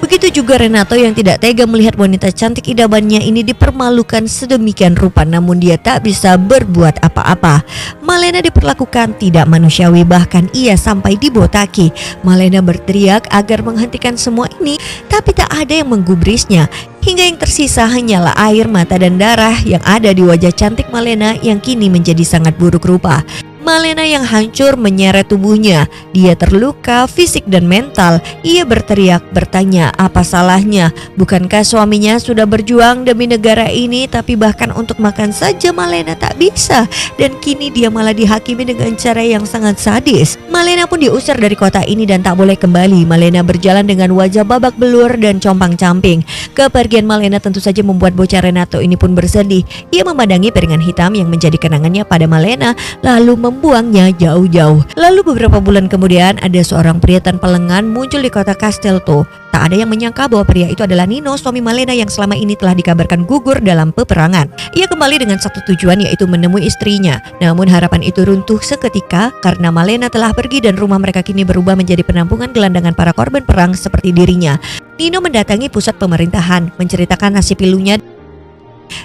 Begitu juga Renato yang tidak tega melihat wanita cantik idamannya ini dipermalukan sedemikian rupa, namun dia tak bisa berbuat apa-apa. Malena diperlakukan tidak manusiawi, bahkan ia sampai dibotaki. Malena berteriak agar menghentikan semua ini, tapi tak ada yang menggubrisnya. Hingga yang tersisa hanyalah air mata dan darah yang ada di wajah cantik Malena yang kini menjadi sangat buruk rupa. Malena yang hancur menyeret tubuhnya. Dia terluka fisik dan mental. Ia berteriak bertanya apa salahnya. Bukankah suaminya sudah berjuang demi negara ini, tapi bahkan untuk makan saja Malena tak bisa. Dan kini dia malah dihakimi dengan cara yang sangat sadis. Malena pun diusir dari kota ini dan tak boleh kembali. Malena berjalan dengan wajah babak belur dan compang-camping. Kepergian Malena tentu saja membuat bocah Renato ini pun bersedih. Ia memandangi piringan hitam yang menjadi kenangannya pada Malena, lalu membuangnya jauh-jauh. Lalu beberapa bulan kemudian ada seorang pria tanpa lengan muncul di kota Castelto. Tak ada yang menyangka bahwa pria itu adalah Nino, suami Malena yang selama ini telah dikabarkan gugur dalam peperangan. Ia kembali dengan satu tujuan, yaitu menemui istrinya. Namun harapan itu runtuh seketika karena Malena telah pergi dan rumah mereka kini berubah menjadi penampungan gelandangan para korban perang seperti dirinya. Nino mendatangi pusat pemerintahan, menceritakan nasib pilunya.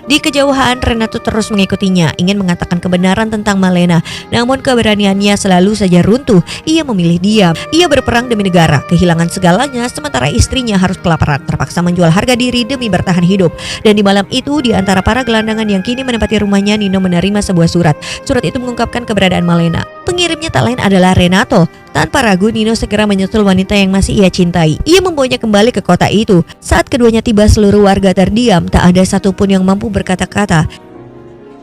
Di kejauhan Renato terus mengikutinya, ingin mengatakan kebenaran tentang Malena. Namun keberaniannya selalu saja runtuh. Ia memilih diam. Ia berperang demi negara, kehilangan segalanya, sementara istrinya harus kelaparan, terpaksa menjual harga diri demi bertahan hidup. Dan di malam itu, di antara para gelandangan yang kini menempati rumahnya, Nino menerima sebuah surat. Surat itu mengungkapkan keberadaan Malena. Pengirimnya tak lain adalah Renato. Tanpa ragu, Nino segera menyusul wanita yang masih ia cintai. Ia membawanya kembali ke kota itu. Saat keduanya tiba, seluruh warga terdiam. Tak ada satupun yang mampu berkata-kata.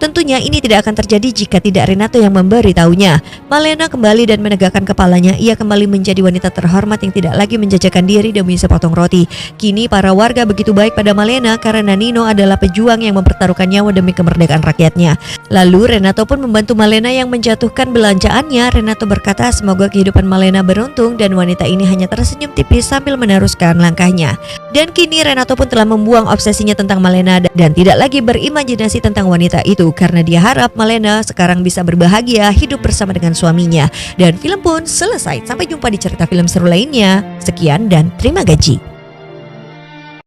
Tentunya ini tidak akan terjadi jika tidak Renato yang memberitahunya. Malena kembali dan menegakkan kepalanya. Ia kembali menjadi wanita terhormat yang tidak lagi menjajakan diri demi sepotong roti. Kini para warga begitu baik pada Malena karena Nino adalah pejuang yang mempertaruhkan nyawa demi kemerdekaan rakyatnya. Lalu Renato pun membantu Malena yang menjatuhkan belanjaannya. Renato berkata semoga kehidupan Malena beruntung, dan wanita ini hanya tersenyum tipis sambil meneruskan langkahnya. Dan kini Renato pun telah membuang obsesinya tentang Malena dan tidak lagi berimajinasi tentang wanita itu, karena dia harap Malena sekarang bisa berbahagia hidup bersama dengan suaminya. Dan film pun selesai. Sampai jumpa di cerita film seru lainnya. Sekian dan terima gaji.